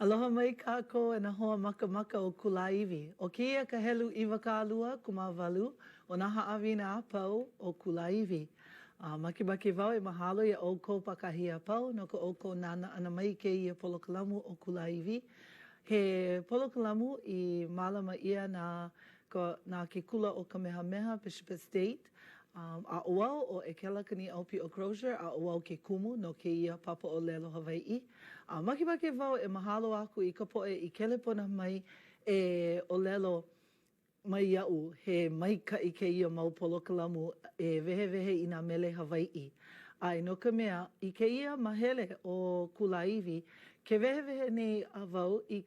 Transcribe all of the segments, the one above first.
Aloha mai kākou e na hoa maka maka o Kulāiwi. O kia ka helu iwa ka lua kumavalu o na haawina a pau o Kulāiwi. Makibaki wau e mahalo ia o kou pakahia pau no ka o kou nana ana mai ke ia polokalamu o Kulāiwi. He polokalamu I malama ia na ke kula o Kamehameha Bishop State. A oau o e kelakani aupi o Crozier, a oau ke kumu no ke ia papa o lelo Hawai'i. Makibake wau e mahalo aku I ka poe I kelepona mai e o lelo mai iau he maika I ke ia mau polokalamu e wehe I nā mele Hawai'i. Ai no ka mea I ke ia mahele o Kulāiwi ke wehe nei a wau I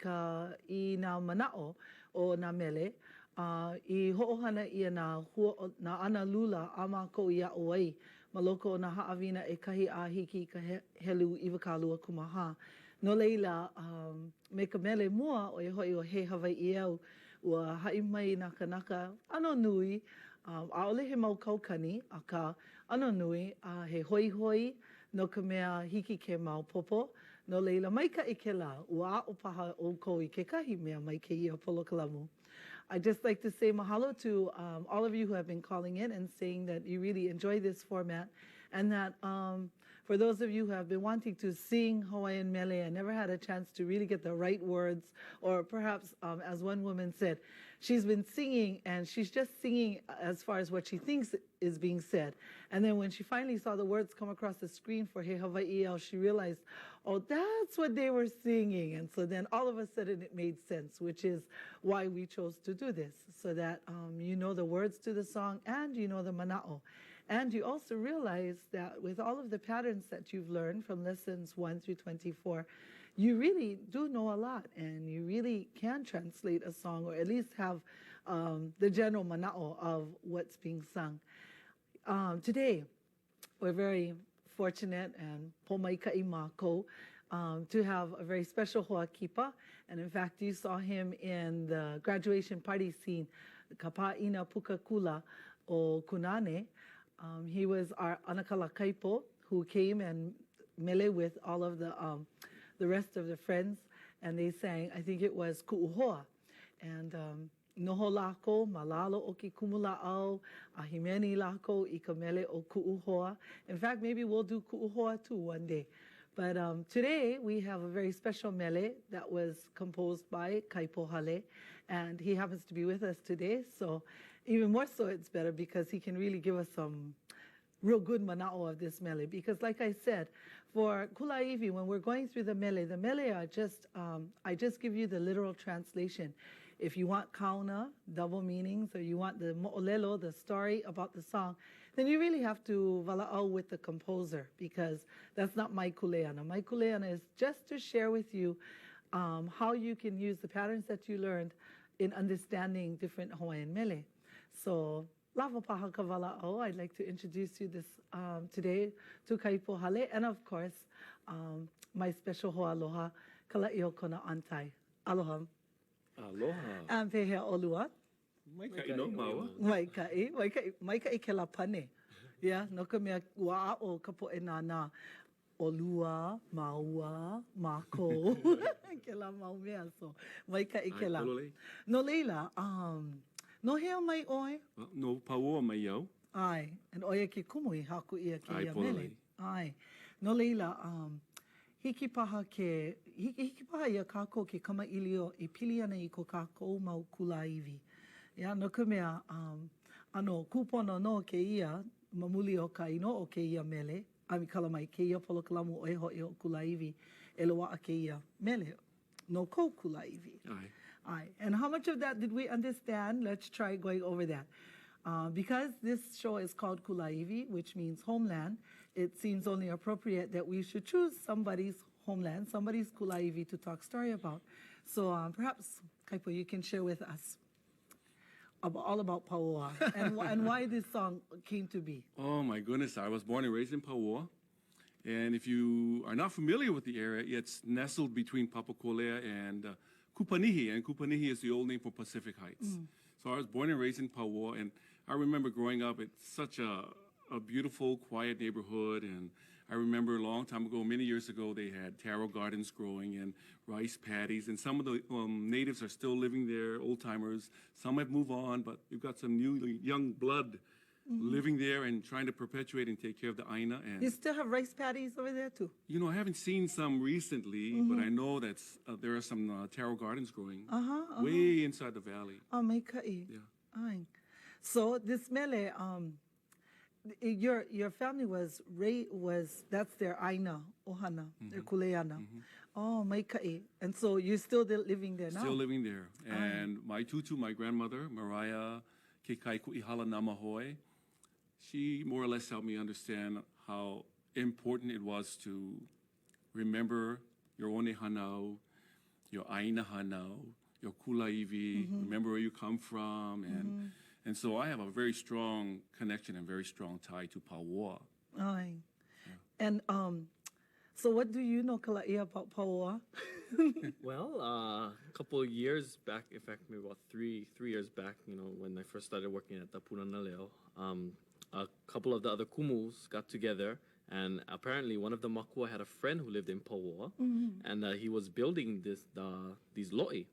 nā manao o nā mele. I ho'ohana ia nā ana lula a mākou I a'o ai ma loko o nā haawina e kahi a hiki I ka helu iwa kālua kumaha. No leila, me ka mele mua o e hoi o he Hawai'i au ua hai mai nā kanaka ano nui, aole he mau kaukani a ka ano nui he hoi hoi no ka mea hiki ke mau popo. No leila, maika I ke la, ua a'o paha o kou I ke kahi mea mai ke ia polokalamu. I'd just like to say mahalo to all of you who have been calling in and saying that you really enjoy this format and that for those of you who have been wanting to sing Hawaiian mele and never had a chance to really get the right words, or perhaps as one woman said, she's been singing and she's just singing as far as what she thinks is being said. And then when she finally saw the words come across the screen for He Hawai'i, she realized, oh, that's what they were singing. And so then all of a sudden it made sense, which is why we chose to do this, so that you know the words to the song and you know the mana'o. And you also realize that with all of the patterns that you've learned from lessons 1 through 24, you really do know a lot and you really can translate a song or at least have the general mana'o of what's being sung. Today, we're very fortunate and pomaika'i mākou to have a very special hoakipa. And in fact, you saw him in the graduation party scene, ka pā'ina puka kula o Kunane. He was our anakala kaipo who came and mele with all of the rest of the friends, and they sang, I think it was ku'uhoa. And noho lako, malalo o ki kumula'au, ahimeni lako I ka mele o ku'uhoa. In fact, maybe we'll do ku'uhoa too one day. But today we have a very special mele that was composed by Kaipo Hale, and he happens to be with us today. So even more so it's better because he can really give us some real good mana'o of this mele. Because like I said, for Kulāiwi, when we're going through the mele are just, I just give you the literal translation. If you want kauna, double meanings, or you want the mo'olelo, the story about the song, then you really have to wala'au with the composer, because that's not my kuleana. My kuleana is just to share with you how you can use the patterns that you learned in understanding different Hawaiian mele. So, lava paha ka wala'au, I'd like to introduce you this today to Kaipo Hale, and of course, my special ho'aloha, Kala'io Kona Antai. Aloha. Aloha. And pehea olua. Maikai no maua. Maikai ke la pane. Yeah, no ka mea ua o ka po'e nāna olua, maua, mako. Ke la mau mea, so maikai ke la. No leila, no hea mai oi? No paua mai iau. Ai, and oia ke kumu I haku ia ke ia mele. Ai, no leila, hiki paha ia kākou ke kamaʻilio I pili ana I ko kākou mau Kulāiwi. Yeah, no ka mea, ano, kūpono no ke ia, mamuli o ka ino o ke ia mele, ami kalamai ke ia polokalamu o e hoi o Kulāiwi, e loa'a ke ia mele, no ko Kulāiwi. Aye. And how much of that did we understand? Let's try going over that. Because this show is called Kulāiwi, which means homeland, it seems only appropriate that we should choose somebody's homeland, somebody's Kulāiwi to talk story about. So perhaps, Kaipo, you can share with us all about Paoa and why this song came to be. Oh my goodness, I was born and raised in Paoa. And if you are not familiar with the area, it's nestled between Papakolea and Kupanihi, and Kupanihi is the old name for Pacific Heights. So I was born and raised in Paoa, and I remember growing up, it's such a beautiful, quiet neighborhood, and I remember a long time ago, many years ago, they had taro gardens growing and rice paddies. And some of the natives are still living there, old timers. Some have moved on, but we've got some new young blood living there and trying to perpetuate and take care of the aina. And You still have rice paddies over there too? you know, I haven't seen some recently, but I know that there are some taro gardens growing way inside the valley. Oh, may ka'i. Yeah. Ay. So this mele, your family was that's their aina, ohana, their kuleana. Oh, may ka'i. And so you're still living there now? Still living there. And my tutu, my grandmother, Mariah Kekai Ku'ihala Namahoi, she more or less helped me understand how important it was to remember your one hanau, your aina hanau, your Kulāiwi, remember where you come from. And so I have a very strong connection and very strong tie to Pauoa. Ay. And so what do you know, Kala'i, about Pauoa? Well, a couple of years back, in fact, maybe about three years back, you know, when I first started working at the Punanaleo, a couple of the other kumus got together, and apparently one of the makua had a friend who lived in Pauoa, and he was building these lo'i.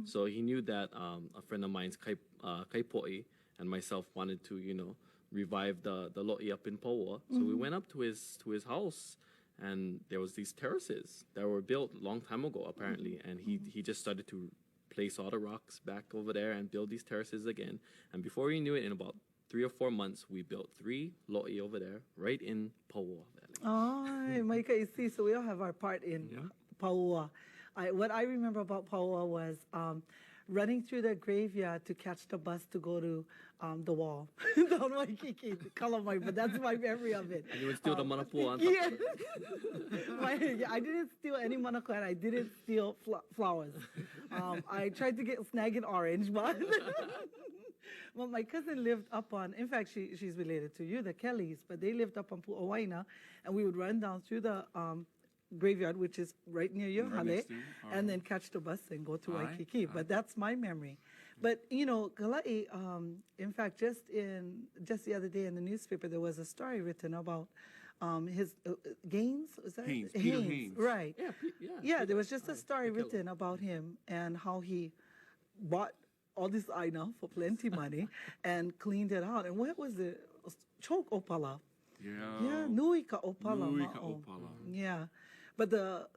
So he knew that a friend of mine's Kaipo'i and myself wanted to, you know, revive the lo'i up in Pauoa. So we went up to his house, and there was these terraces that were built a long time ago, apparently. And he just started to place all the rocks back over there and build these terraces again. And before we knew it, in about 3 or 4 months, we built 3 lo'i over there, right in Pauoa Valley. Oh, Maika, you see, so we all have our part in Pauoa. What I remember about Pauoa was running through the graveyard to catch the bus to go to the wall. Down Waikiki, Kalamai, but that's my memory of it. And you would steal the manapua on top Yeah. of it. I didn't steal any manako and I didn't steal flowers. I tried to snag an orange, but well, my cousin lived up on, in fact, she's related to you, the Kellys, but they lived up on Pu'awaina, and we would run down through the graveyard, which is right near your Right hale, next to you. and then catch the bus and go to Aye, Waikiki. But that's my memory. But you know, Kala'i, in fact, just the other day in the newspaper, there was a story written about his Gaines. Was that Haynes, Peter Haynes. Right. Yeah, There was just a story written about him and how he bought all this aina for plenty money and cleaned it out. And what was it? Choke opala. Yeah, nui ka opala. Nui ma'o. ka opala. Yeah, but the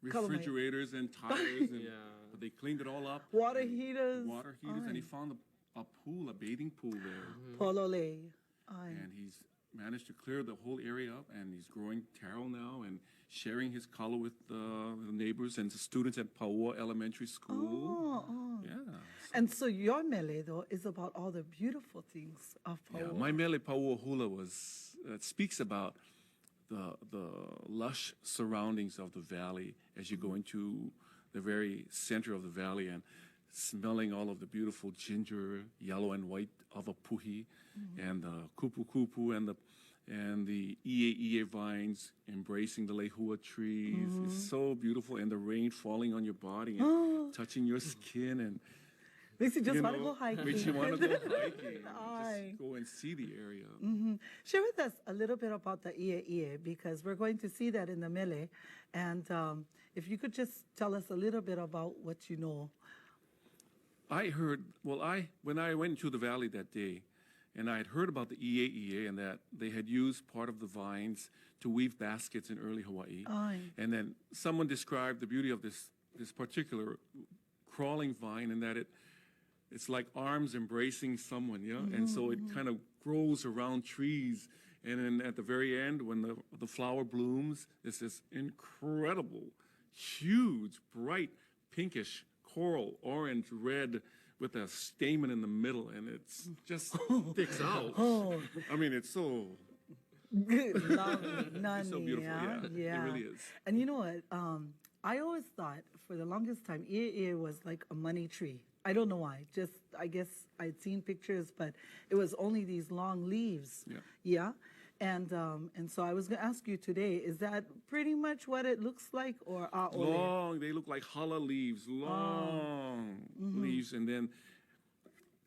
Refrigerators and tires, and Yeah. but they cleaned it all up. water and heaters. Water heaters, and he found a pool, a bathing pool there. Polole. Aye. And he's managed to clear the whole area up, and he's growing taro now and sharing his kalo with the neighbors and the students at Pauoa Elementary School. Oh. Yeah. And so your mele, though, is about all the beautiful things of Yeah, Pauoa. my mele Pauoa hula speaks about the lush surroundings of the valley as you go into the very center of the valley and smelling all of the beautiful ginger, yellow and white avapuhi, and the kupu and the ie vines embracing the lehua trees. It's so beautiful, and the rain falling on your body and touching your skin and Makes you just want to go hiking. makes you want to go hiking. Aye. Just go and see the area. Share with us a little bit about the ie, because we're going to see that in the mele. And if you could just tell us a little bit about what you know. I heard, when I went into the valley that day, and I had heard about the ie and that they had used part of the vines to weave baskets in early Hawaii. Aye. And then someone described the beauty of this particular crawling vine, and that it's like arms embracing someone, yeah? And so it kind of grows around trees. And then at the very end, when the flower blooms, it's this incredible, huge, bright, pinkish, coral, orange, red, with a stamen in the middle, and it's just sticks out. I mean, it's so Lovely. it's so beautiful. Yeah, it really is. And you know what? I always thought for the longest time, ie was like a money tree. I don't know why. Just, I guess I'd seen pictures, but it was only these long leaves. Yeah. And so I was going to ask you today, is that pretty much what it looks like, or Long, they look like challah leaves, long leaves. And then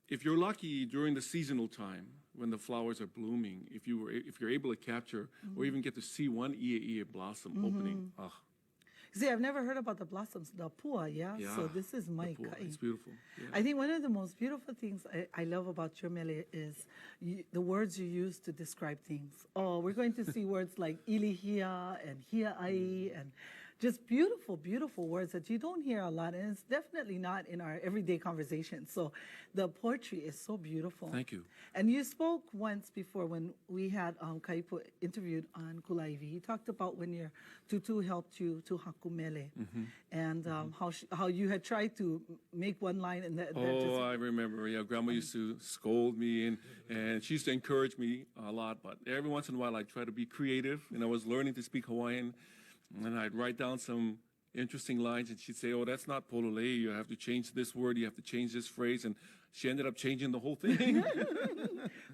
if you're lucky during the seasonal time, when the flowers are blooming, if you're able to capture or even get to see one ia blossom opening. See, I've never heard about the blossoms, the pua, yeah? Yeah, So this is my pua, kai. it's beautiful. Yeah. I think one of the most beautiful things I love about your mele is the words you use to describe things. Oh, we're going to see words like ilihia and hia'ai and just beautiful, beautiful words that you don't hear a lot, and it's definitely not in our everyday conversation. So the poetry is so beautiful. Thank you. And you spoke once before when we had Kaipo interviewed on Kulāiwi. He talked about when your tutu helped you to hakumele, and how you had tried to make one line and that Oh, I remember. Yeah, Grandma used to scold me, and she used to encourage me a lot. But every once in a while, I'd try to be creative, and I was learning to speak Hawaiian, and I'd write down some interesting lines, and she'd say, "Oh, that's not pololei. You have to change this word. You have to change this phrase." And she ended up changing the whole thing.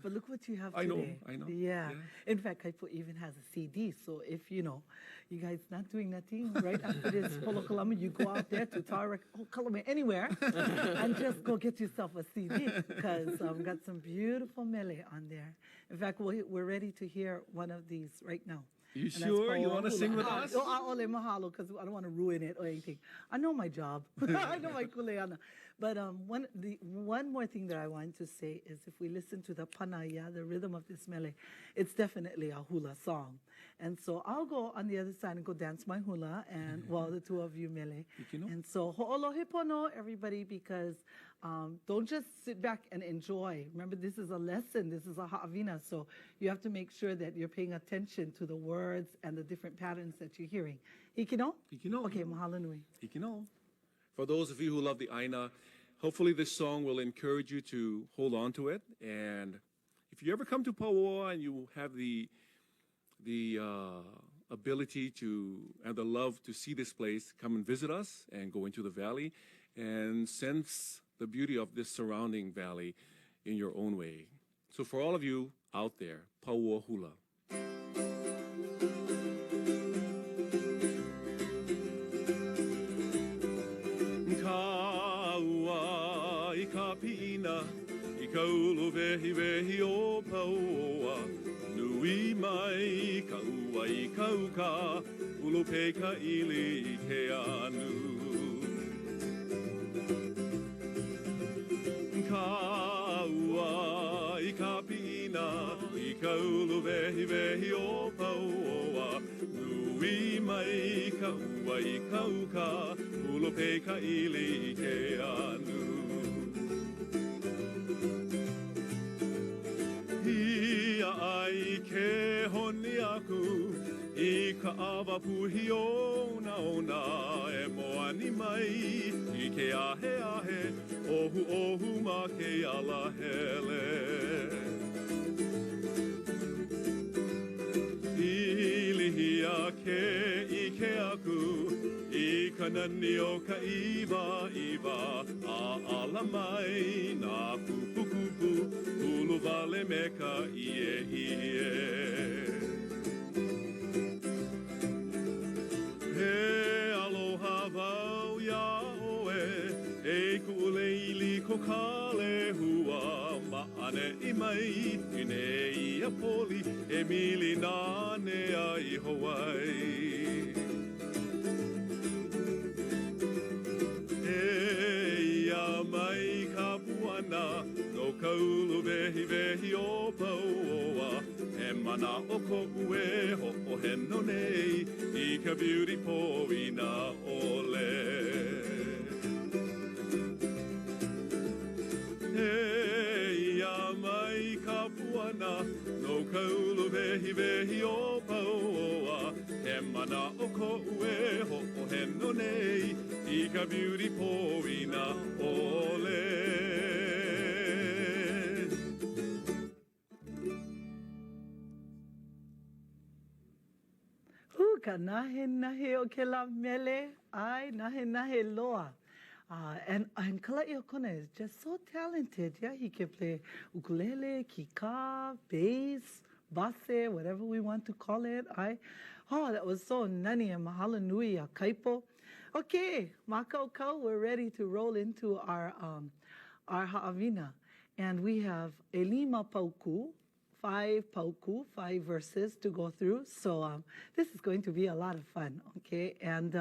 But look what you have I know, today. I know. Yeah. Yeah. In fact, Kaipo even has a CD. So if, you guys not doing nothing, right after this Polo Kalama, you go out there to Tarak, Kalama, anywhere, and just go get yourself a CD, because we've got some beautiful mele on there. In fact, we're ready to hear one of these right now. You And that's sure? You Paoa want to Hula. sing with us? Ole mahalo, because I don't want to ruin it or anything. I know my job. I know my kuleana. But one more thing that I wanted to say is if we listen to the panaya, the rhythm of this mele, it's definitely a hula song. And so I'll go on the other side and go dance my hula, and while the two of you mele. Ikino. And so ho'olohe pono, everybody, because don't just sit back and enjoy. Remember, this is a lesson. This is a ha'avina. So you have to make sure that you're paying attention to the words and the different patterns that you're hearing. Hikino? Hikino. Okay, mahalo nui. Ikino. For those of you who love the aina, hopefully this song will encourage you to hold on to it. And if you ever come to Pauoa and you have the ability to and the love to see this place, come and visit us and go into the valley and sense the beauty of this surrounding valley in your own way. So for all of you out there, Pauoa hula. Kaua I ka pina, I ka ulu vehi vehi o Pauoa. Nui mai ka ua I ka uka, Pulupe ka ili I ke anu. Kaua I ka pina, I ka ulu vehi vehi o Pauoa. Nui mai ka ua I ka uka, Pulupe ka ili I ke anu. Ia ai ke honi aku, I ka awa puhi ona ona, e moani mai, I ke ahe ahe, ohu ohu ma ke ala hele. Ilihia ke I ke aku, I ka nani o ka iwa iwa, a ala mai na kupu kupu, ulu vale me ka ie ie. He aloha wau ia oe, e ku'uleili ko kale hua, ma'ane I mai, I nei ia poli, e mili nane ai Hawaii. E ia mai ka puana, no ka ulu vehi vehi o Pauoa, e mana o ko ue ho heno nei, I ka beauty poina ole. E ia mai ka puana, no ka ulu vehi vehi o Pauoa, e mana o ko ue ho heno nei, I ka beauty poina ole. Ka nahe nahe o ke la mele, ai nahe nahe loa. And Kulāiwi Kona is just so talented. Yeah, he can play ukulele, kika, bass, basse, whatever we want to call it. That was so nani and mahalo nui a kaipo. Okay, makau kau, we're ready to roll into our ha'avina. And we have Elima Pauku, 5 verses to go through. So this is going to be a lot of fun, okay? And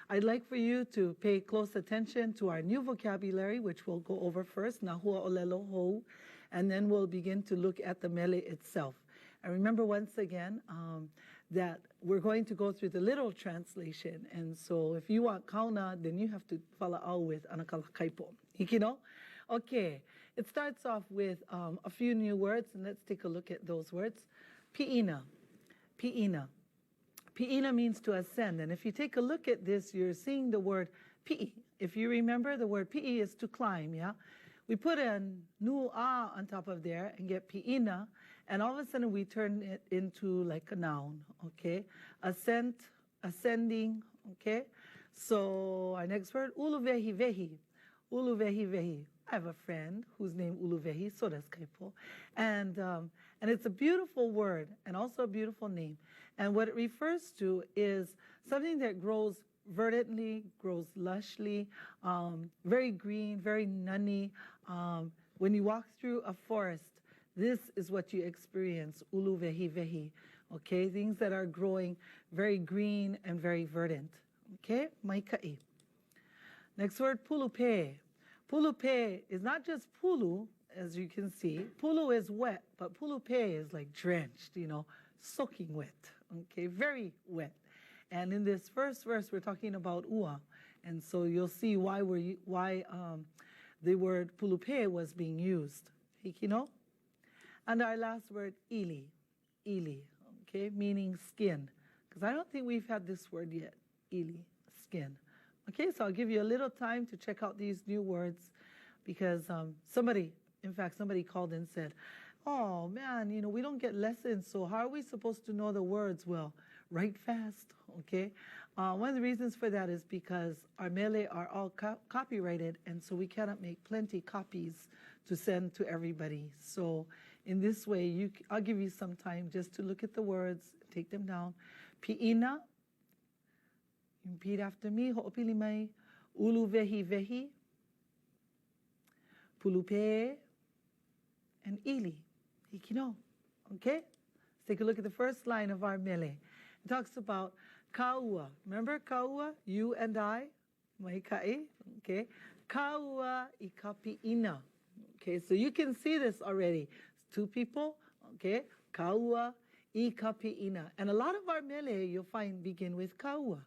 I'd like for you to pay close attention to our new vocabulary, which we'll go over first, Nahua Olelo Hou, and then we'll begin to look at the mele itself. And remember once again that we're going to go through the literal translation. And so if you want kauna, then you have to follow out with anakalakaipo. Hikino? Okay, it starts off with a few new words, and let's take a look at those words. Pi'ina, pi'ina. Pi'ina means to ascend, and if you take a look at this, you're seeing the word pi'i. If you remember, the word pi'i is to climb, yeah? We put a nu'a on top of there and get pi'ina, and all of a sudden we turn it into like a noun, okay? Ascent, ascending, okay? So our next word, uluvehi vehi. Uluvehi vehi. I have a friend who's named Uluvehi, so does Kaipo. And it's a beautiful word and also a beautiful name. And what it refers to is something that grows verdantly, grows lushly, very green, very nunny. When you walk through a forest, this is what you experience, Uluvehi vehi. Okay, things that are growing very green and very verdant. Okay, maikai. Next word, Pulupe. Pulupe is not just pulu, as you can see. Pulu is wet, but Pulupe is like drenched, you know, soaking wet, okay, very wet. And in this first verse, we're talking about ua. And so you'll see why the word Pulupe was being used. Hikino? And our last word, ili, okay, meaning skin. Because I don't think we've had this word yet, ili, skin. Okay, so I'll give you a little time to check out these new words because somebody called and said, oh man, you know, we don't get lessons, so how are we supposed to know the words? Well, write fast, okay? One of the reasons for that is because our mele are all copyrighted, and so we cannot make plenty copies to send to everybody. So in this way, I'll give you some time just to look at the words, take them down. Pi'ina. Repeat after me. Ho'opili mai. Ulu vehi vehi. Pulupe. And ili. Hikino. Okay? Let's take a look at the first line of our mele. It talks about kaua. Remember kaua? You and I. Mai kai. Okay? Kaua ikapi'ina. Okay, so you can see this already. It's two people. Okay? Kaua ikapi'ina. And a lot of our mele you'll find begin with kaua.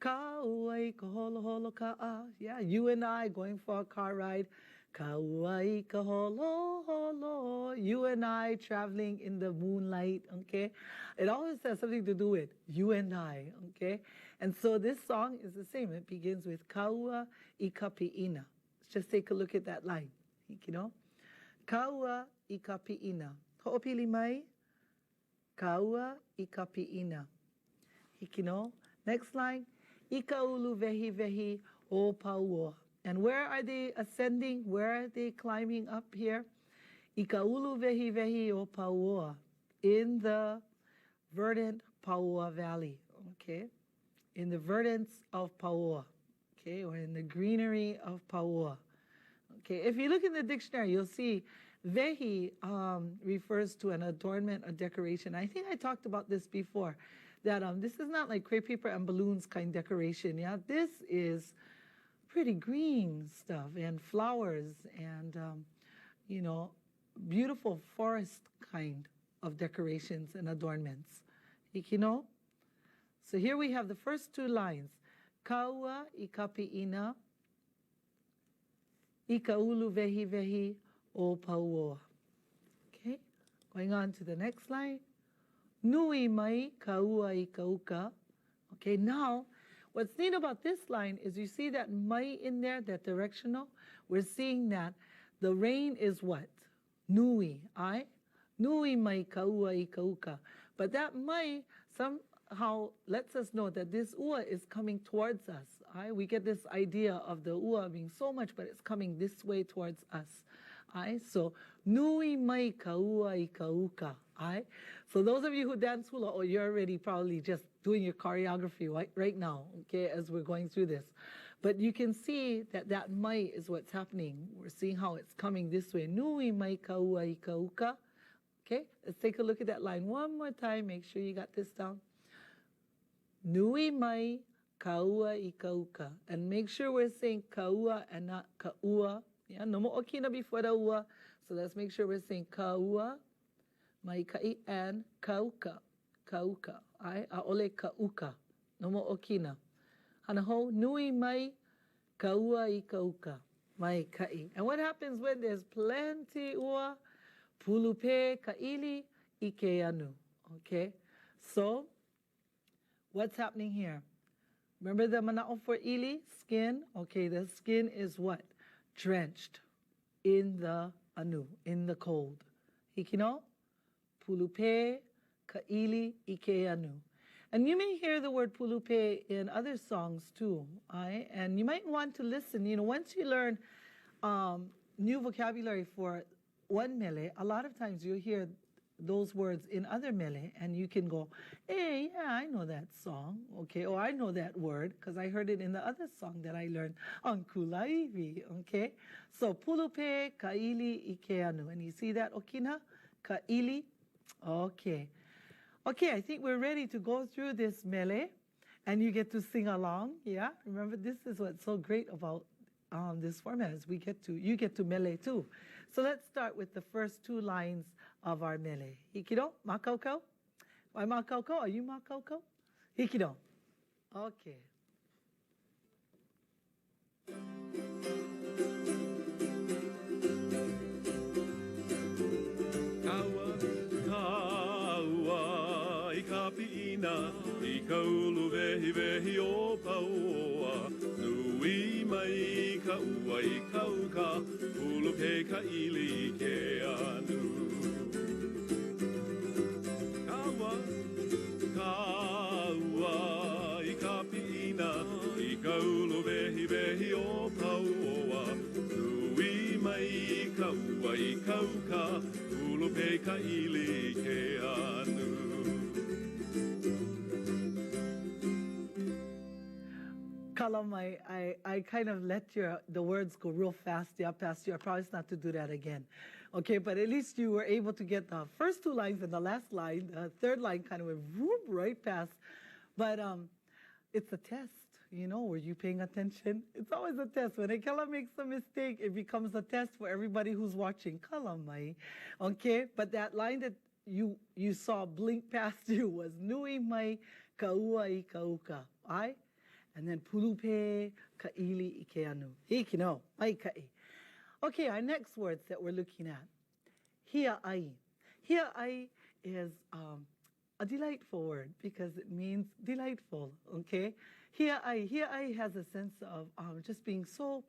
Kauai kaholo holo ka'a. Yeah, you and I going for a car ride. Kauai kaholo holo. You and I traveling in the moonlight, okay? It always has something to do with you and I, okay? And so this song is the same. It begins with Kaua ikapi'ina. Let's just take a look at that line, you know? Kaua ikapi'ina. Ho'opili mai. Kaua ikapi'ina. Hikino. Next line, Ikaulu vehi vehi o pauoa. And where are they ascending? Where are they climbing up here? Ikaulu vehi vehi o pauoa. In the verdant Pauoa Valley, okay? In the verdance of Pauoa, okay? Or in the greenery of Pauoa. Okay, if you look in the dictionary, you'll see vehi refers to an adornment, a decoration. I think I talked about this before. That this is not like crepe paper and balloons kind decoration, yeah? This is pretty green stuff and flowers and, you know, beautiful forest kind of decorations and adornments. You know? So here we have the first two lines. Kaua ikapi'ina, ikaulu vehi vehi o pauoa. Okay, going on to the next line. Nui mai kaua I kauka. Okay, now what's neat about this line is you see that mai in there, that directional. We're seeing that the rain is what? Nui, ai? Nui mai kaua I kauka. But that mai somehow lets us know that this ua is coming towards us. Ai? We get this idea of the ua being so much, but it's coming this way towards us. Ai? So, nui mai kaua I kauka. Ai? So those of you who dance hula, you're already probably just doing your choreography right now, okay, as we're going through this. But you can see that that mai is what's happening. We're seeing how it's coming this way. Nui mai kaua I kauka. Okay, let's take a look at that line one more time. Make sure you got this down. Nui mai kaua I kauka. And make sure we're saying kaua and not kaua. Yeah, no more okina before the ua. So let's make sure we're saying kaua, mai kai, and kauka. Kauka. Ai, aole kauka. No more okina. Hanaho, nui mai kaua I kauka. Mai kai. And what happens when there's plenty ua? Pulupe kaili ike anu. Okay? So, what's happening here? Remember the mana'o for ili? Skin? Okay, the skin is what? Drenched in the anu, in the cold. Hikino? Pulupe kaili ike anu. And you may hear the word pulupe in other songs too. And you might want to listen. You know, once you learn new vocabulary for one mele, a lot of times you'll hear those words in other mele, and you can go, hey, yeah, I know that song, okay, or I know that word, because I heard it in the other song that I learned on Kulāiwi, okay? So, pulupe kaili ike anu. And you see that, okina? Kaili? Okay. Okay, I think we're ready to go through this mele, and you get to sing along, yeah? Remember, this is what's so great about this format, is you get to mele too. So let's start with the first two lines of our mele. Hikido, makaukau. Why makaukau? Are you makaukau? Hikido. Okay. Pi'ina I kaulu vehi vehi o paoa Nui mai ka ua I kauka Pulupe ka ili ke anu Kaua, kaua I ka pi'ina I kaulu vehi vehi o paoa Nui mai ka ua I kauka Pulupe ka ili ke anu Kalam, I kind of let the words go real fast, yeah, past you. I promise not to do that again. Okay, but at least you were able to get the first two lines and the last line. The third line kind of went whoop, right past. But it's a test, you know, were you paying attention? It's always a test. When a kala makes a mistake, it becomes a test for everybody who's watching. Kalamai. Okay, but that line that you saw blink past you was nui mai kaua I kauka. Ai? And then pulupe kaili ike anu. Hikino, mai kai. Okay, our next words that we're looking at. Hia'ai. Hia'ai is a delightful word because it means delightful, okay? Hia'ai. Hia'ai has a sense of just being so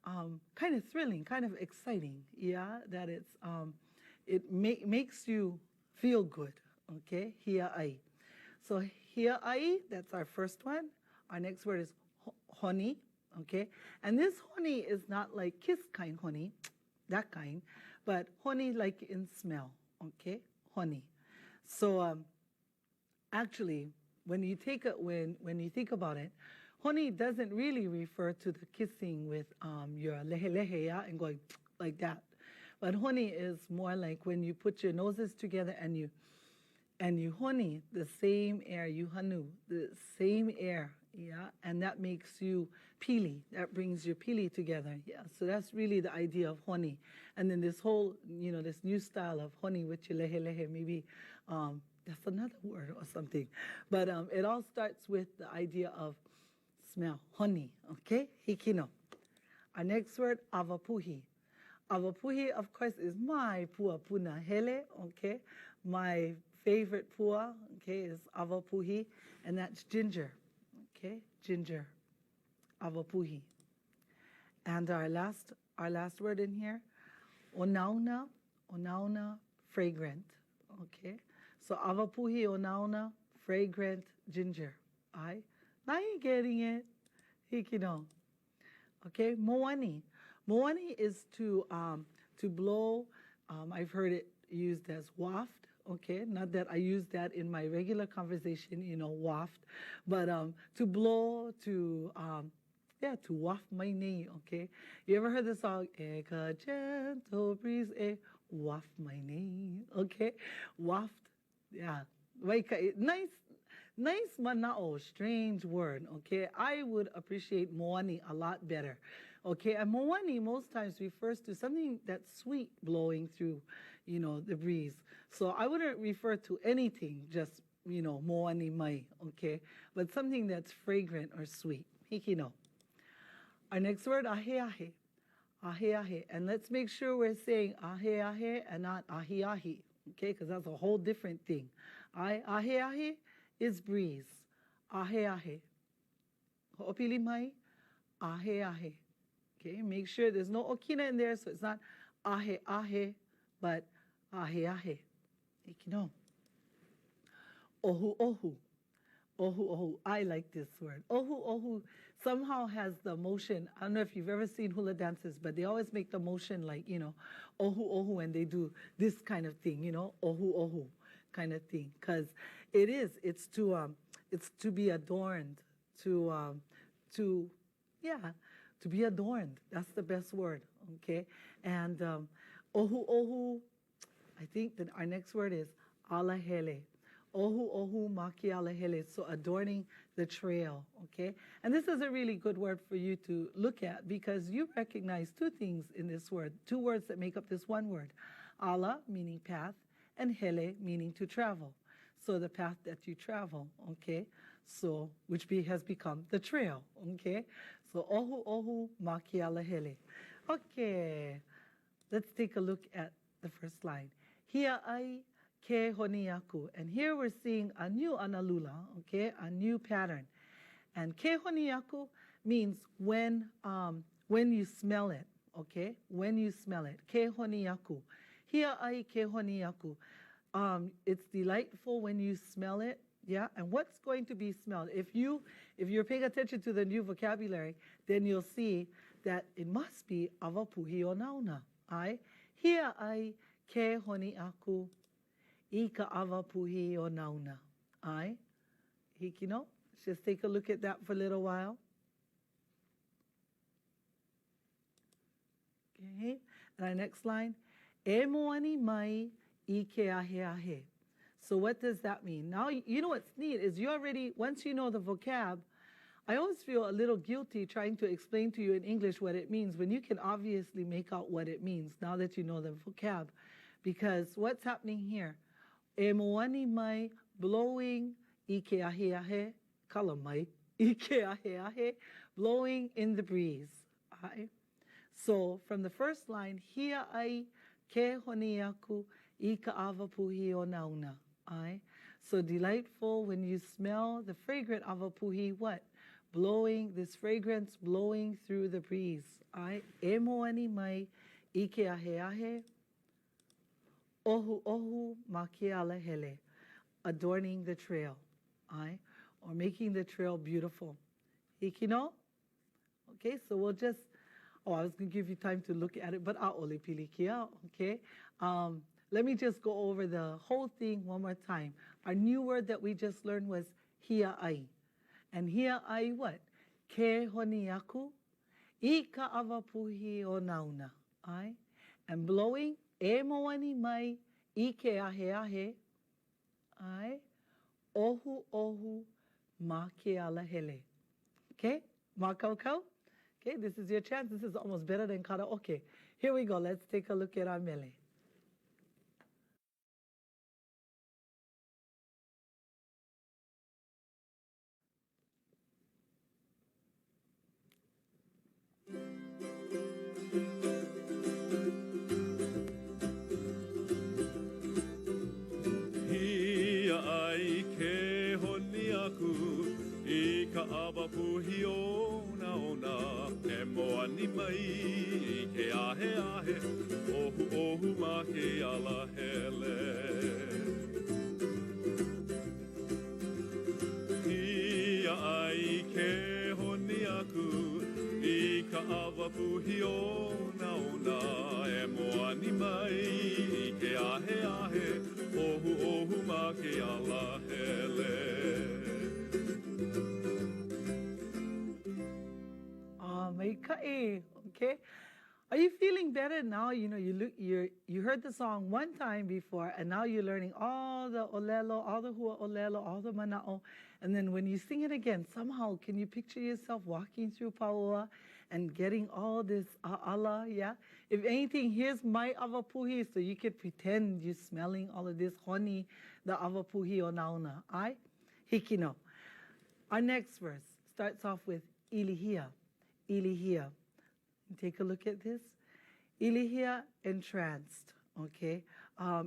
kind of thrilling, kind of exciting, yeah? That it makes you feel good, okay? Hia'ai. So hia'ai, that's our first one. Our next word is honi, okay? And this honi is not like kiss kind honi, that kind, but honi like in smell, okay? Honi. So actually, when you think about it, honi doesn't really refer to the kissing with your lehe lehe, yeah, and going like that. But honi is more like when you put your noses together and you honi, the same air, you hanu, the same air, yeah, and that makes you pili, that brings your pili together, yeah, so that's really the idea of honi. And then this whole, you know, this new style of honi with your lehe lehe, maybe that's another word or something, but it all starts with the idea of smell, honi, okay, hikino. Our next word, avapuhi. Avapuhi, of course, is my pua puna hele, okay, my favorite pua, okay, is avapuhi, and that's ginger, okay, ginger, avapuhi. And our last word in here, onauna, fragrant, okay. So avapuhi, onauna, fragrant ginger. Now you're getting it, hikino. Okay, moani. Moani is to blow. I've heard it used as waft. Okay, not that I use that in my regular conversation, you know, waft, but to blow, to Yeah, to waft my name, okay? You ever heard the song, Eka gentle breeze, waft my name, okay? Waft, yeah. Nice, nice mana'o, strange word, okay? I would appreciate moani a lot better, okay? And moani most times refers to something that's sweet blowing through, the breeze. So I wouldn't refer to anything just, moani mai, okay? But something that's fragrant or sweet. Hikino. Our next word, ahe ahe. Ahe ahe. And let's make sure we're saying ahe ahe and not ahi ahi, okay? Because that's a whole different thing. Ahe ahe is breeze. Ahe ahe. Ho'opili mai, ahe ahe. Okay, make sure there's no okina in there, so it's not ahe ahe, but ahe ahe. Ikino. Ohu ohu. Ohu ohu. I like this word. Ohu ohu somehow has the motion. I don't know if you've ever seen hula dances, but they always make the motion like, ohu ohu, and they do this kind of thing, ohu ohu kind of thing. Because it's to be adorned, to be adorned. That's the best word, okay? And ohu ohu, I think that our next word is alahele. Ohu ohu maki alahele, so adorning the trail, okay? And this is a really good word for you to look at because you recognize two things in this word, two words that make up this one word. Ala, meaning path, and hele, meaning to travel. So the path that you travel, okay? So, which has become the trail, okay? So ohu ohu maki alahele. Okay, let's take a look at the first line. Hia ai ke honiaku. And here we're seeing a new analula, okay, a new pattern. And ke honiaku means when you smell it, okay, when you smell it. Ke honiaku. Hia ai ke honiaku. It's delightful when you smell it, yeah. And what's going to be smelled? If you're paying attention to the new vocabulary, then you'll see that it must be avapuhi o nauna. Ai hia ai ke honiaku. Ika avapuhi o nauna. Ai, hikino. Let's just take a look at that for a little while. Okay, and our next line, e moani mai ike ahe ahe. So what does that mean? Now, you know what's neat is once you know the vocab, I always feel a little guilty trying to explain to you in English what it means when you can obviously make out what it means now that you know the vocab. Because what's happening here? E moani mai, blowing, ike ahe ahe, kala mai, ike ahe ahe, blowing in the breeze. Ai. So from the first line, hia ai ke honiaku, ika avapuhi o nauna. Ai. So delightful when you smell the fragrant avapuhi, what? Blowing, this fragrance blowing through the breeze. Ai. E moani mai, ike ahe ahe, ohu ohu maki alahele, adorning the trail, or making the trail beautiful. Hikino? Okay, so we'll just, I was going to give you time to look at it, but a'ole pilikia, okay? Let me just go over the whole thing one more time. Our new word that we just learned was hia ai. And hia ai what? Ke honiaku, ika avapuhi o nauna, and blowing, e moani mai, ike ahe ahe, ohu ohu ma ke alahele. Okay, makau. Okay, this is your chance. This is almost better than karaoke. Here we go. Let's take a look at our mele. Avapuhi o nauna, e moani mai, ke ahe ahe, ohu ohu ma ke alahele. Hia ai ke honiaku, ika avapuhi o nauna, e moani mai, ke ahe ahe, ohu ohu ma ke alahele. Maika'i, okay? Are you feeling better now? You know, you heard the song one time before, and now you're learning all the olelo, all the hua olelo, all the mana'o. And then when you sing it again, somehow, can you picture yourself walking through Paoa and getting all this a'ala, yeah? If anything, here's my avapuhi, so you could pretend you're smelling all of this honey, the avapuhi o nauna. Ai? Hikino. Our next verse starts off with ilihia, ilihia. Take a look at this. Ilihia, entranced, okay?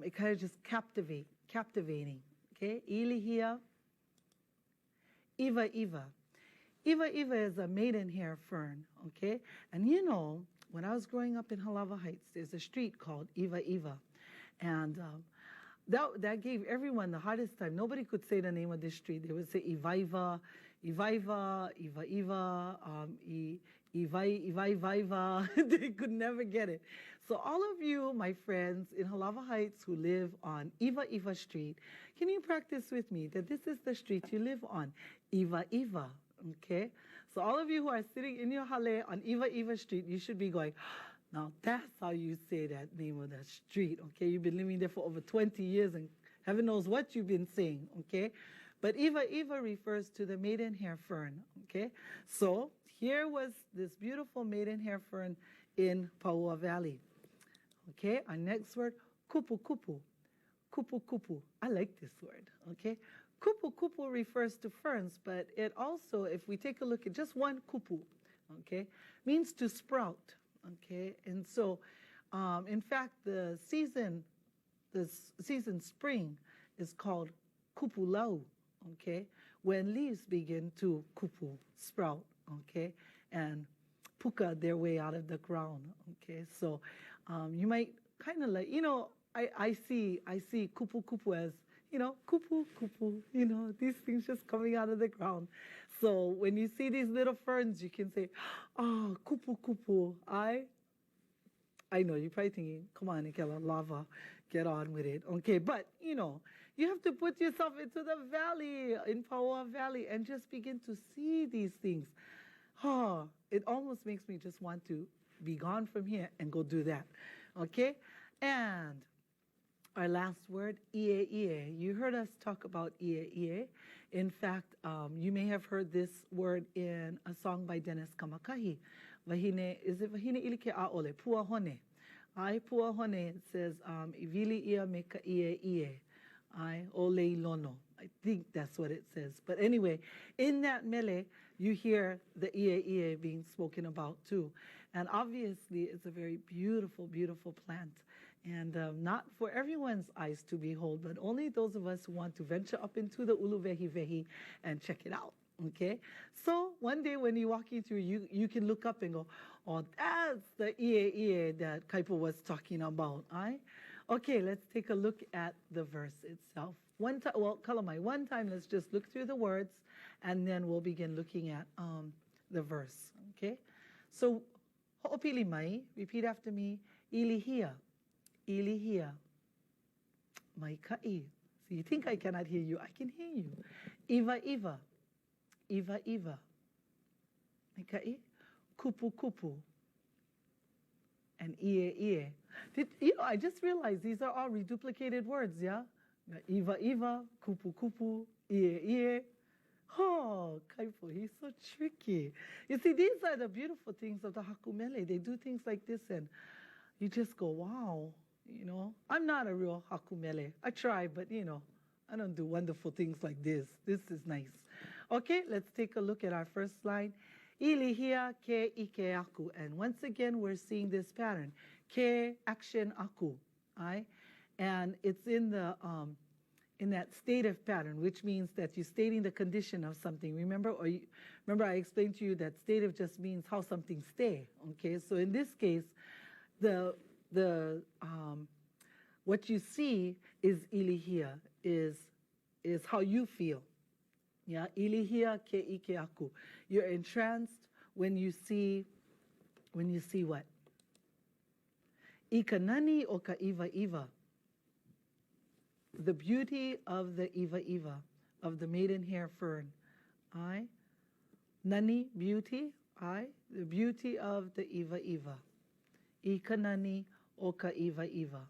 It kind of just captivating, okay? Ilihia, iwa iwa. Iwa iwa is a maidenhair fern, okay? And you know, when I was growing up in Halawa Heights, there's a street called Iwa Iwa. And that gave everyone the hardest time. Nobody could say the name of this street. They would say Iwaiva, Iwaiva, Iwa Iwa, Iwaiva. They could never get it. So all of you, my friends in Halawa Heights who live on Iwa Iwa Street, can you practice with me that this is the street you live on? Iwa Iwa, okay? So all of you who are sitting in your hale on Iwa Iwa Street, you should be going, now that's how you say that name of that street, okay? You've been living there for over 20 years and heaven knows what you've been saying, okay? But Iwa Iwa refers to the maidenhair fern, okay? So here was this beautiful maidenhair fern in Paoa Valley. Okay, our next word, kupu kupu. Kupu kupu. I like this word, okay? Kupu kupu refers to ferns, but it also, if we take a look at just one kupu, okay, means to sprout, okay? And so, in fact, the season spring is called kupulau, okay? When leaves begin to kupu, sprout, okay? And puka their way out of the ground, okay? So you might kind of like, you know, I see kupu kupu as, you know, kupu kupu, you know, these things just coming out of the ground. So when you see these little ferns, you can say, oh, kupu kupu. I know, you're probably thinking, come on, Nikela, lava, get on with it. Okay, but, you know, you have to put yourself into the valley, in Paoa Valley, and just begin to see these things. Oh, it almost makes me just want to be gone from here and go do that. Okay? And our last word, ie ie. You heard us talk about ie ie. In fact, you may have heard this word in a song by Dennis Kamakahi. Wahine, is it Wahine ilike aole? Puahone. Ai puahone, it says, Ivili ia meka ie ie. Ai ole lono. I think that's what it says. But anyway, in that mele, you hear the ie ie being spoken about too. And obviously, it's a very beautiful, beautiful plant. And not for everyone's eyes to behold, but only those of us who want to venture up into the uluvehi vehi and check it out. Okay? So one day when you're walking through, you can look up and go, oh, that's the ie ie that Kaipo was talking about. Right? Okay, let's take a look at the verse itself. One time, well, Kalamai, one time let's just look through the words and then we'll begin looking at the verse. Okay? So, ho'opili mai, repeat after me, ilihia, ilihia, maikai. So you think I cannot hear you, I can hear you. Iwa iwa, iwa iwa, maikai, kupu kupu, and ie ie. You know, I just realized these are all reduplicated words, yeah? Iwa iwa, kupu kupu, ie ie. Oh, Kaipo, he's so tricky. You see, these are the beautiful things of the hakumele. They do things like this and you just go, wow, you know. I'm not a real hakumele. I try, but, you know, I don't do wonderful things like this. This is nice. Okay, let's take a look at our first line. Ilihia ke ike aku. And once again, we're seeing this pattern. Ke action aku. Right? And it's in the in that stative pattern, which means that you're stating the condition of something. Remember, remember I explained to you that stative just means how something stay. Okay, so in this case, what you see is ilihia, is how you feel. Yeah, ilihia ke ike aku. You're entranced when you see what? Ika nani o ka iwa iwa. The beauty of the iwa iwa, of the maidenhair fern. Nani, beauty. The beauty of the iwa iwa. I kanani o ka iwa iwa.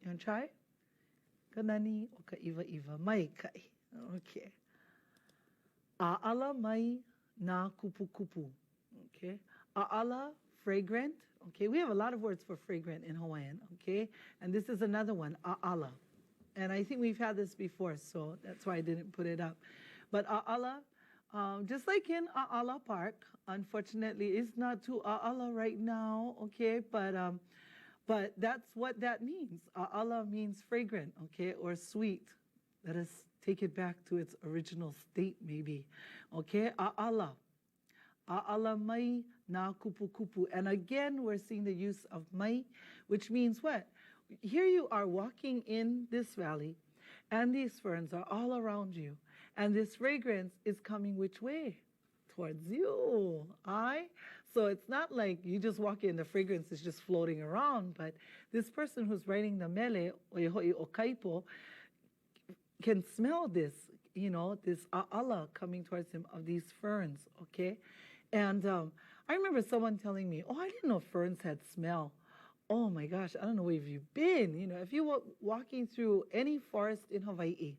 You want to try? Kanani o ka iwa iwa. Mai kai. Okay. A'ala mai na kupu kupu. Okay. A'ala, fragrant. Okay. We have a lot of words for fragrant in Hawaiian. Okay. And this is another one. A'ala. And I think we've had this before, so that's why I didn't put it up. But a'ala, just like in A'ala Park, unfortunately, it's not too a'ala right now, okay? But that's what that means. A'ala means fragrant, okay, or sweet. Let us take it back to its original state, maybe. Okay, a'ala. A'ala mai na kupu kupu. And again, we're seeing the use of mai, which means what? Here you are walking in this valley, and these ferns are all around you. And this fragrance is coming which way? Towards you. So it's not like you just walk in, the fragrance is just floating around, but this person who's writing the mele, o kaipo, can smell this, this a'ala coming towards him of these ferns, okay? And I remember someone telling me, I didn't know ferns had smell. Oh my gosh, I don't know where you've been. If you were walking through any forest in Hawaii,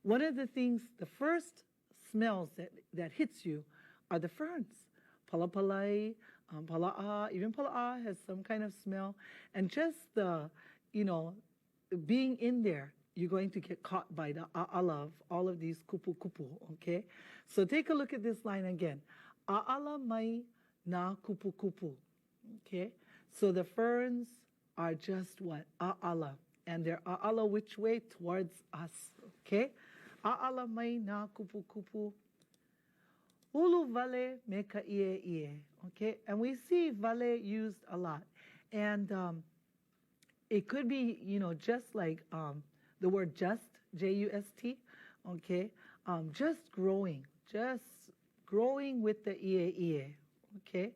one of the things, the first smells that hits you are the ferns. Palapalai, pala'a, even pala'a has some kind of smell. And just the, being in there, you're going to get caught by the a'ala of all of these kupu kupu, okay? So take a look at this line again. A'ala mai na kupu kupu, okay? So the ferns are just what? A'ala. And they're a'ala which way? Towards us. Okay? A'ala mai na kupu kupu. Ulu vale meka ie ie. Okay? And we see vale used a lot. And it could be, just like the word just, J-U-S-T. Okay? Just growing with the ie ie. Okay?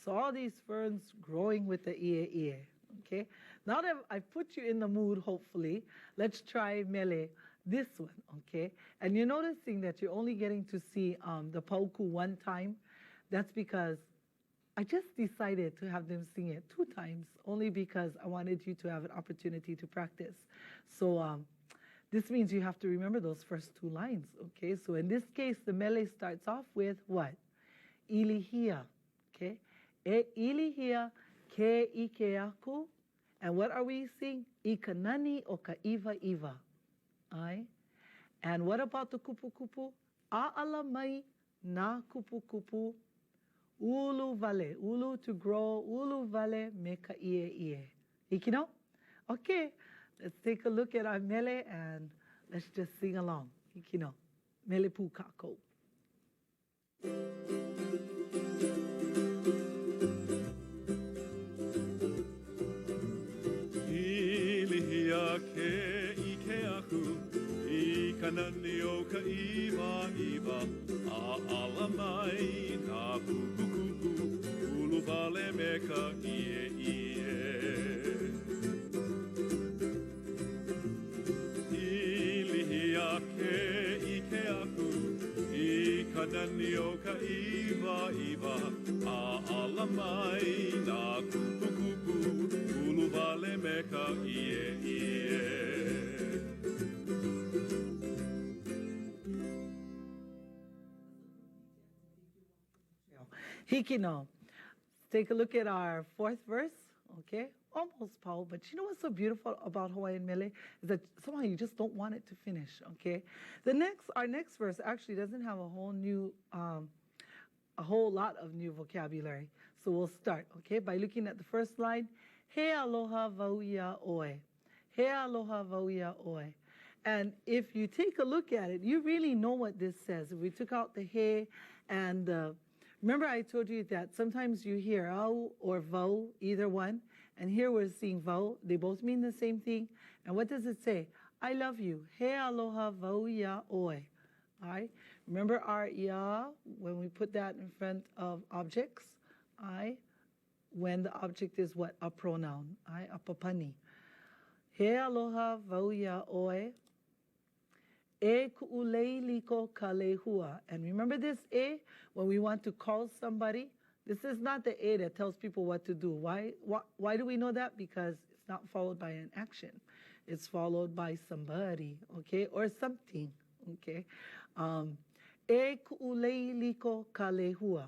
So all these ferns growing with the ie, okay? Now that I've put you in the mood, hopefully, let's try mele, this one, okay? And you're noticing that you're only getting to see the pauku one time. That's because I just decided to have them sing it 2 times, only because I wanted you to have an opportunity to practice. So this means you have to remember those first 2 lines, okay? So in this case, the mele starts off with what? Ilihia, okay? E ilihia ke ike aku. And what are we seeing? Ika nani o ka iwa iwa. And what about the kupu kupu? A'ala mai na kupu kupu. Ulu vale. Ulu to grow. Ulu vale me ka ie. Ikino? Okay. Let's take a look at our mele and let's just sing along. Ikino. Mele pu kako. Ke ike aku, I kanani o ka iwa iwa, a'ala mai na kupu kupu, ulu vale me ka ie. Ilihia ke ike aku, I kanani o ka iwa iwa, a'ala mai na kupu kupu, ulu vale me ka ie. Hikino. Take a look at our 4th verse, okay? Almost, Paul, but you know what's so beautiful about Hawaiian mele is that somehow you just don't want it to finish, okay? Our next verse actually doesn't have a whole lot of new vocabulary. So we'll start, okay, by looking at the first line. He aloha vauia oe. He aloha vauia oe. And if you take a look at it, you really know what this says. If we took out the he and remember I told you that sometimes you hear au or vau, either one. And here we're seeing vau. They both mean the same thing. And what does it say? I love you. He aloha vauia oe. All right? Remember our ia, when we put that in front of objects? When the object is what? A pronoun. A papani. He aloha vauia oe. E ku'ulei liko kalehua. And remember this e, when we want to call somebody, this is not the e that tells people what to do. Why do we know that? Because it's not followed by an action. It's followed by somebody, okay, or something, okay. E ku'ulei liko kalehua,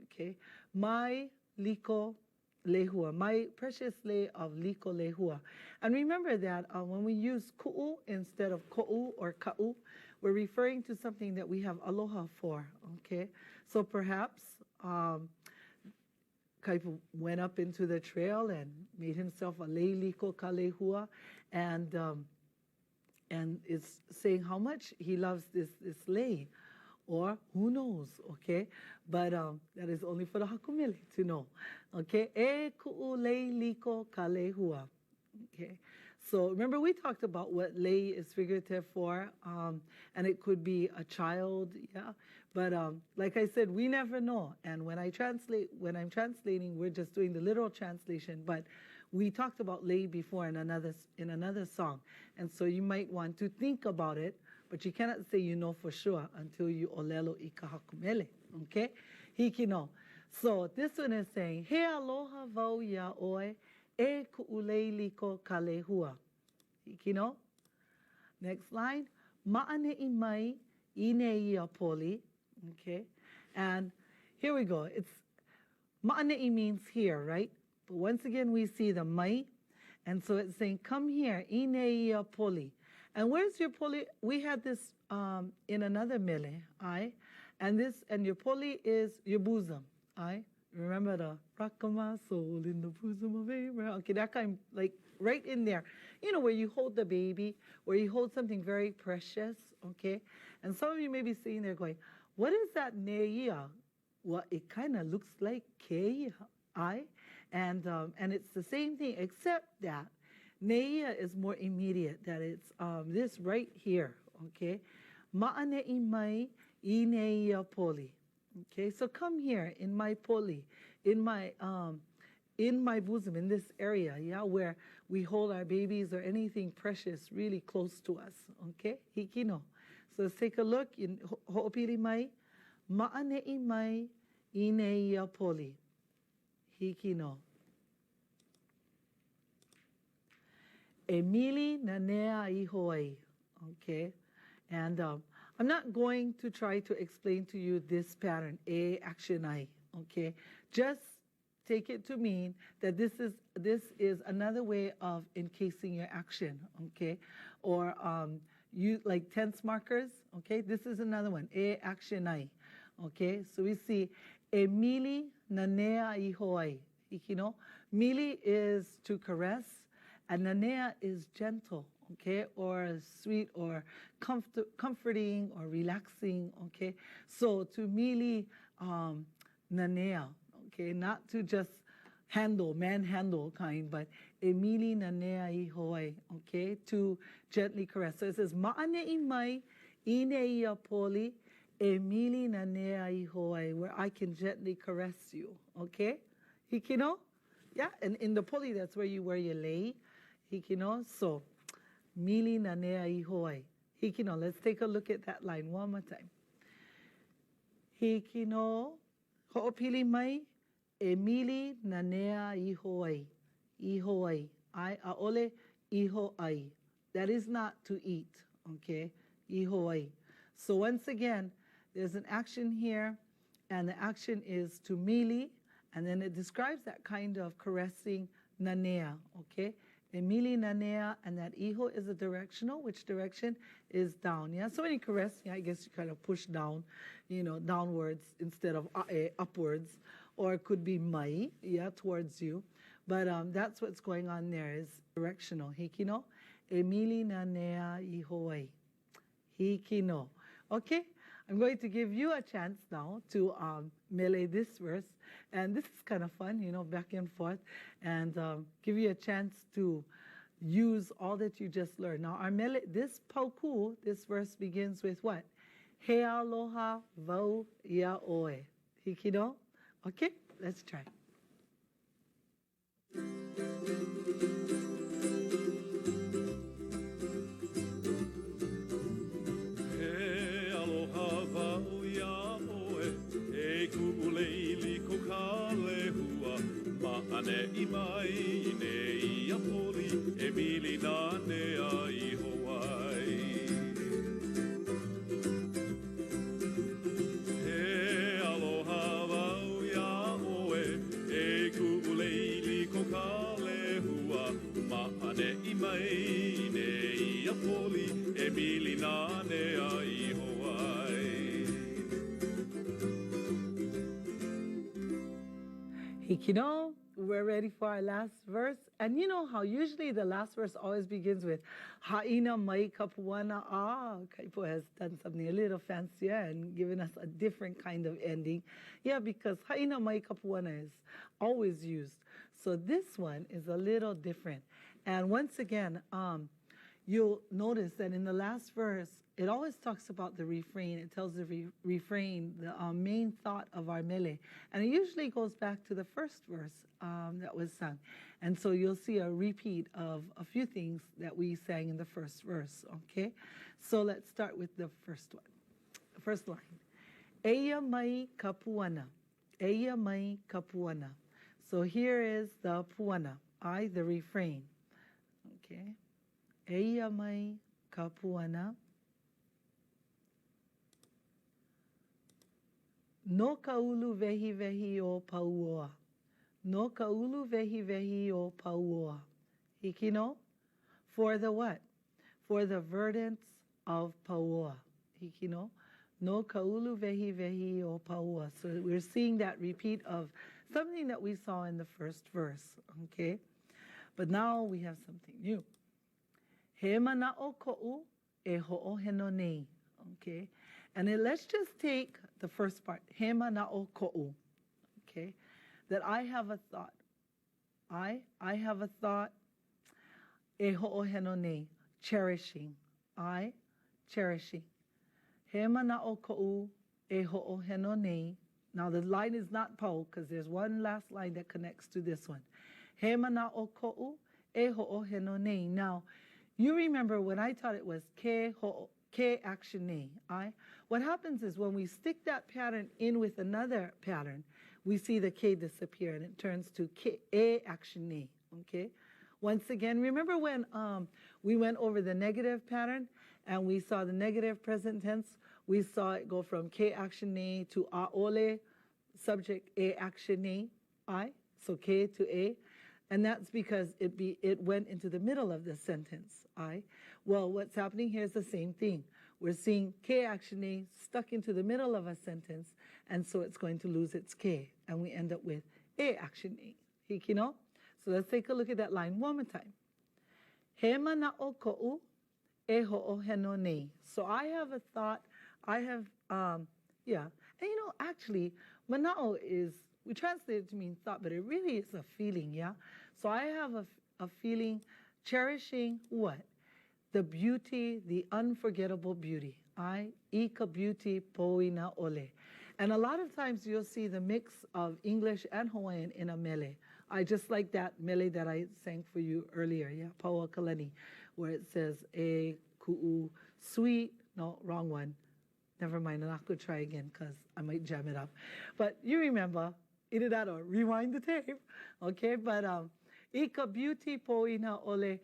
okay. My liko lehua, my precious lei of liko lehua. And remember that when we use ku'u instead of ko'u or ka'u, we're referring to something that we have aloha for, okay? So perhaps Kaipu went up into the trail and made himself a lei liko kalehua, and is saying how much he loves this lei. Or who knows, okay? But that is only for the hakumele to know, okay? E ku'ulei liko kalehua, okay? So remember we talked about what lei is figurative for, and it could be a child, yeah? But like I said, we never know. And when I'm translating, we're just doing the literal translation, but we talked about lei before in another song. And so you might want to think about it, but you cannot say you know for sure until you olelo I ka hakumele, okay? Hiki no. So this one is saying, he aloha vau ya oe, e ku'ulei liko kalehua. Hiki no. Next line, ma'ane I mai, ine ia poli, okay? And here we go. It's, ma'ane I means here, right? But once again, we see the mai, and so it's saying, come here, ine ia poli. And where's your poli? We had this in another mele, and your poli is your bosom, Remember the rakama soul in the bosom of Abraham? Okay, that kind, like right in there, where you hold the baby, where you hold something very precious, okay? And some of you may be sitting there going, what is that neia? Well, it kind of looks like keia, and it's the same thing, except that neia is more immediate, that it's this right here, okay? Ma'ane I mai I neia poli. Okay, so come here in my poli, in my bosom, in this area, yeah, where we hold our babies or anything precious really close to us, okay? Hikino. So let's take a look in ho'opili mai, ma'ane I mai I neia poli. Hikino. Emili nanea I Hawaii, okay? And I'm not going to try to explain to you this pattern, a action I, okay? Just take it to mean that this is another way of encasing your action, okay? Or you like tense markers, okay? This is another one, a action I, okay? So we see Emili nanea I Hawaii, you know? Mili is to caress, and nanea is gentle, okay, or sweet, or comforting, or relaxing, okay. So to mili nanea, okay, not to just manhandle kind, but e mili nanea I Hawaii, okay, to gently caress. So it says ma'ane I mai ine ia poli e mili nanea I Hawaii, where I can gently caress you, okay. Hikino, yeah, and in the poli that's where you lay. Hikino, so mili nanea I Hawaii. Hikino, let's take a look at that line one more time. Hikino, ho'opili mai, e mili nanea I Hawaii. I Hawaii. I aole I Hawaii. That is not to eat, okay? I Hawaii. So once again, there's an action here, and the action is to mili, and then it describes that kind of caressing nanea, okay? Emili nanea, and that iho is a directional. Which direction is down? Yeah. So when you caress, yeah, I guess you kind of push down, downwards instead of upwards, or it could be mai, yeah, towards you. But that's what's going on there is directional. Hikino, emili nanea I Hawaii. Hikino. Okay. I'm going to give you a chance now to melee this verse. And this is kind of fun, back and forth. And give you a chance to use all that you just learned. Now, our melee, this pauku, this verse begins with what? He aloha vau ia oe. Hikino? Okay, let's try. Ma'ane I mai I nei apoli e mili nā nea I Hawaii. He aloha wau ia oe e Kulāiwi ko ka lehua. Ma'ane I mai I nei apoli e mili nā nea I Hawaii. Hikino, we're ready for our last verse. And you know how usually the last verse always begins with Ha'ina mai kapuana. Kaipo has done something a little fancier and given us a different kind of ending. Yeah, because Ha'ina mai kapuana is always used. So this one is a little different. And once again, you'll notice that in the last verse, it always talks about the refrain. It tells the refrain, the main thought of our mele. And it usually goes back to the first verse that was sung. And so you'll see a repeat of a few things that we sang in the first verse, okay? So let's start with the first one. The first line. Eia mai ka puana. Eia mai ka puana. So here is the puana, the refrain, okay? Eia mai ka puana. No ka ulu vehi vehi o pauoa. No ka ulu vehi vehi o pauoa. Hikino? For the what? For the verdants of pauoa. Hikino? No ka ulu vehi vehi o pauoa. So we're seeing that repeat of something that we saw in the first verse, okay? But now we have something new. He mana'o ko'u e ho'oheno nei, okay? And then let's just take the first part, he mana'o ko'u, okay? That I have a thought. I have a thought, e ho'oheno nei, cherishing. I, cherishing. He mana'o ko'u e ho'oheno nei. Now the line is not po, because there's one last line that connects to this one. He mana'o ko'u e ho'oheno nei. Now, you remember when I taught it was ke action nei, what happens is when we stick that pattern in with another pattern, we see the ke disappear and it turns to ke action nei, okay? Once again, remember when we went over the negative pattern and we saw the negative present tense, we saw it go from ke action nei to aole, subject e action nei, so ke to a. And that's because it went into the middle of the sentence, Well, what's happening here is the same thing. We're seeing ke action nei stuck into the middle of a sentence, and so it's going to lose its ke, and we end up with e action nei. Hikino? So let's take a look at that line one more time. He mana'o ko'u e ho'oheno nei. So I have a thought, and actually, mana'o is, we translate it to mean thought, but it really is a feeling, yeah? So I have a feeling, cherishing what? The beauty, the unforgettable beauty. Ika beauty poina ole. And a lot of times you'll see the mix of English and Hawaiian in a mele. Just like that mele that I sang for you earlier, yeah? Paua kalani, where it says e ku'u, sweet, no, wrong one. Never mind, I'm not going to try again because I might jam it up. But you remember, Iridado, rewind the tape, okay? But ika beauty poina ole,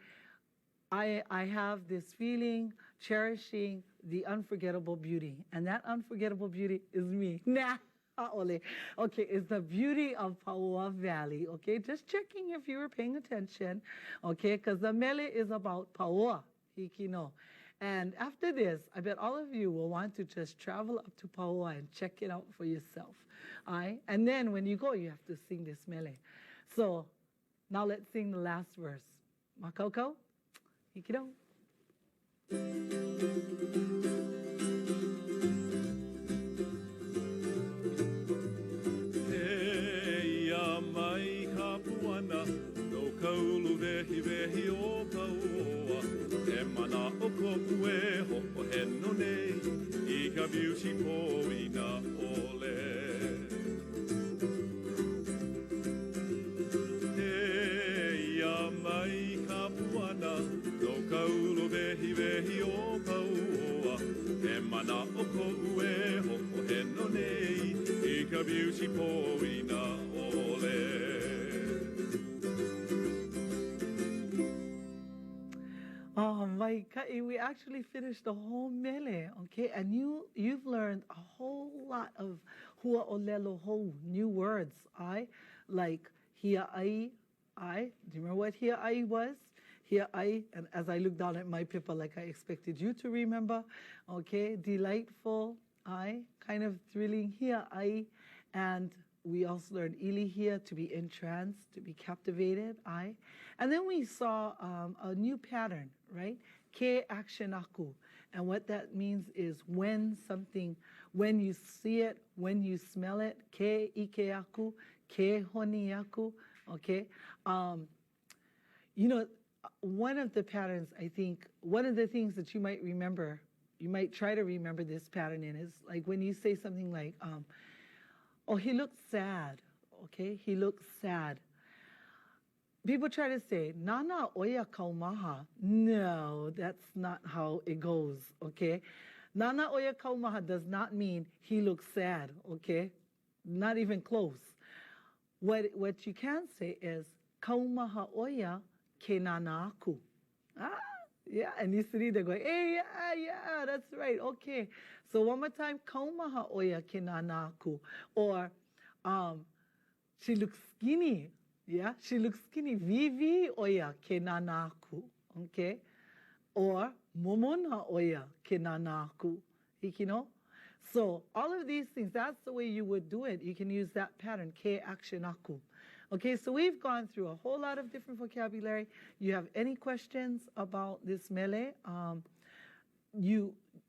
I have this feeling, cherishing the unforgettable beauty. And that unforgettable beauty is me. Nah, ole. Okay, it's the beauty of Paua Valley, okay? Just checking if you were paying attention, okay? Because the mele is about Paua, hikino. And after this, I bet all of you will want to just travel up to Paua and check it out for yourself. And then when you go, you have to sing this mele. So now let's sing the last verse. Makoko, ikido. Eia mai ka puana, no ka ulu vehi vehi o pauoa. E mana'o ko'u e ho'oheno nei, I ka beauty poina ole. Eia mai ka puana, no ka ulu vehi vehi o pauoa. E mana'o ko'u e ho'oheno nei, I ka beauty poina ole. Kai, we actually finished the whole mele, okay? And you've learned a whole lot of hua olelo ho, new words, like hia ai, do you remember what hia ai was? Hia ai, and as I look down at my paper like I expected you to remember, okay? Delightful, kind of thrilling, hia ai, and we also learned ili here, to be entranced, to be captivated, and then we saw a new pattern, right? Ke action aku. And what that means is when you see it, when you smell it, ke ike aku, ke honi aku, okay? You know, one of the patterns, I think, one of the things that you might remember, you might try to remember this pattern in is like when you say something like, oh, he looks sad, okay? He looks sad. People try to say, nana oya kaumaha. No, that's not how it goes, okay? Nana oya kaumaha does not mean he looks sad, okay? Not even close. What you can say is, kaumaha oya ke nana aku. Yeah, and you see they're going, hey, yeah, that's right, okay. So one more time, kaumaha oya ke nana aku. Or, she looks skinny. Yeah, she looks skinny. Vivi oya ke nana aku. Okay? Or, momona oya ke nana aku. Hikino? So, all of these things, that's the way you would do it. You can use that pattern, ke action aku. Okay, so we've gone through a whole lot of different vocabulary. You have any questions about this mele?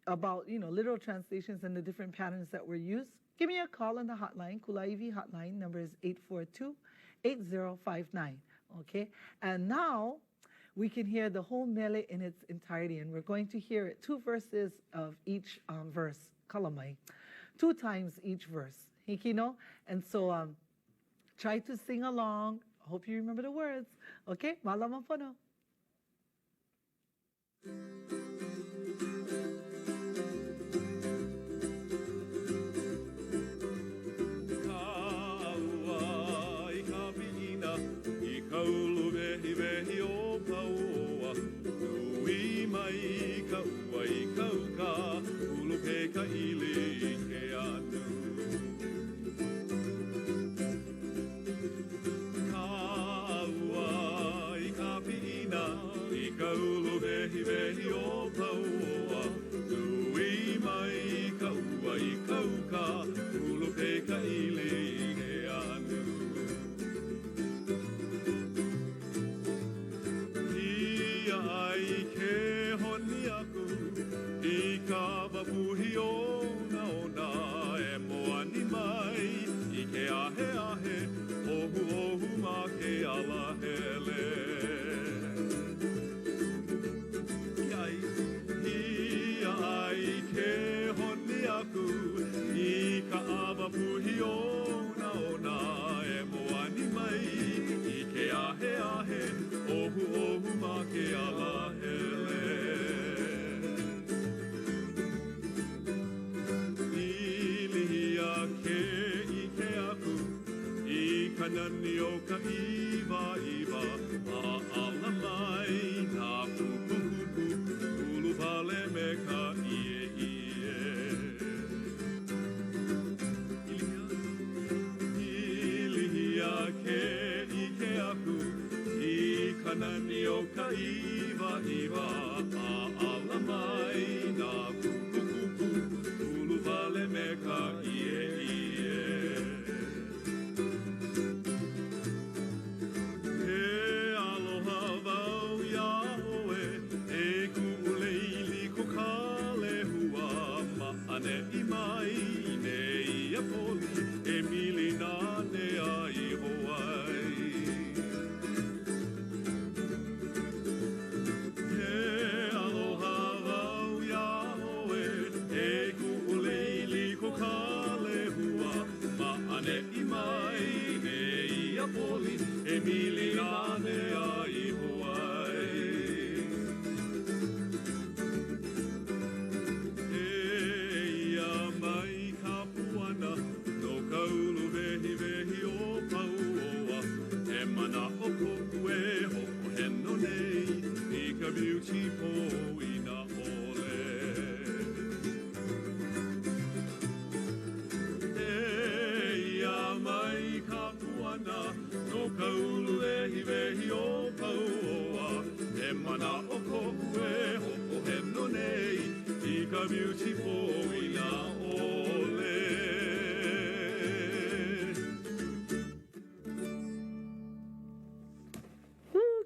About literal translations and the different patterns that were used? Give me a call on the hotline. Kulāiwi hotline number is 842-8059. Okay, and now we can hear the whole mele in its entirety, and we're going to hear it 2 verses of each verse. Kalamai, 2 times each verse. Hikino, and so try to sing along. Hope you remember the words. Okay, malaman po no. Pulupe ka ili ke atu. Kaua I ka pina I ka ulu vehi vehi o paua. Nui mai ka ua I kauka pulupe ka ili ke atu. Ia ai ke honi aku I ka wapuhi o na e moani mai I ke ahe ahe ohu ohu ma ke ala hele. Ia ai ke honi aku I ka wapuhi o na e moani mai I ke ahe ahe ohu ohu ma ke ala hele. Kanani o ka iwa a ala mai nā pupupupu ulu vale me ka ie. Ilihia ke ike aku I kanani o ka iwa a ala mai nā pupupupu ulu vale me ka ie. Beautiful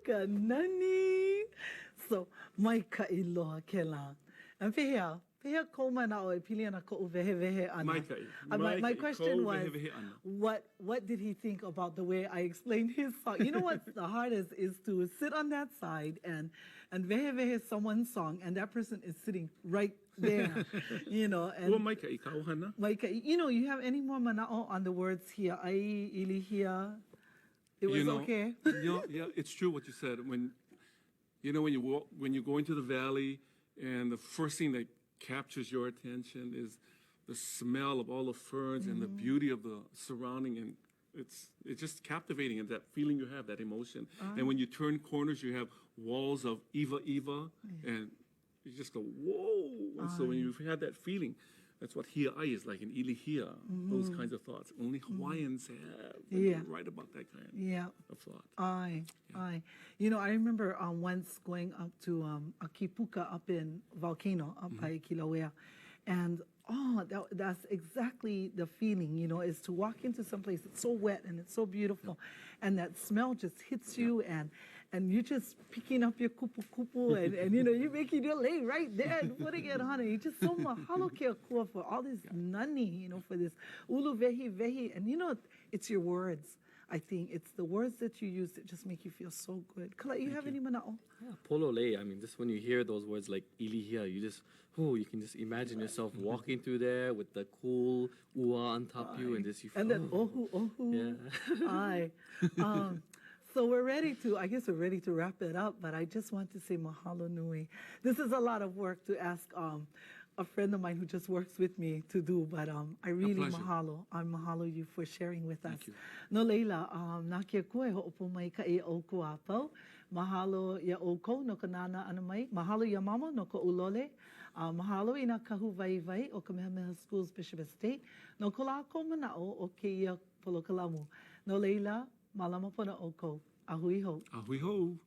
ka nani. So, mai ka iloha ke la. And pehea ko mana o e pili ana ko vehe ana. Maikai. My question was, Vehe ana. what did he think about the way I explained his song? You know what's the hardest is to sit on that side and vehe is someone's song, and that person is sitting right there, you know. And Ua maikai ka ohana. you know, you have any more mana'o on the words here? Ai, ili here. It was okay. Yeah, it's true what you said. When you go into the valley, and the first thing that captures your attention is the smell of all the ferns and the beauty of the surrounding, and it's just captivating, and that feeling you have, that emotion. And when you turn corners, you have walls of iwa, and you just go, whoa. And so when you have that feeling, that's what hia'ai is like, in ilihia, those kinds of thoughts. Only Hawaiians have. You're right about that kind of thought. Aye. You know, I remember once going up to a kipuka up in Volcano, up by Kilauea. And, that's exactly the feeling, you know, is to walk into some place that's so wet and it's so beautiful. And that smell just hits you, and you're just picking up your kupu and you know, you're making your lay right there and putting it on, and you just so mahalo ke akua for all this nani, you know, for this ulu vehi. And you know, it's your words. I think it's the words that you use that just make you feel so good. Kala, you have any mana'o? Yeah, pololei. I mean, just when you hear those words like ilihia, you can just imagine yourself walking through there with the cool ua on top of you, and just and then ohu. Yeah. Aye. So we're ready to wrap it up, but I just want to say mahalo nui. This is a lot of work to ask a friend of mine who just works with me to do, but I really mahalo. I mahalo you for sharing with us. Thank you. No leila, na kia koe ho'opo mai ka e o ko apau. Mahalo ya o ko no ka nana ana mai. Mahalo ya mama no ka ulole. Mahalo i na kahu vai o Kamehameha Schools Bishop Estate. No ko la ko mana'o o ke ia polokalamu. No leila, malama pona o ko. Ahui ho. Ahui ho.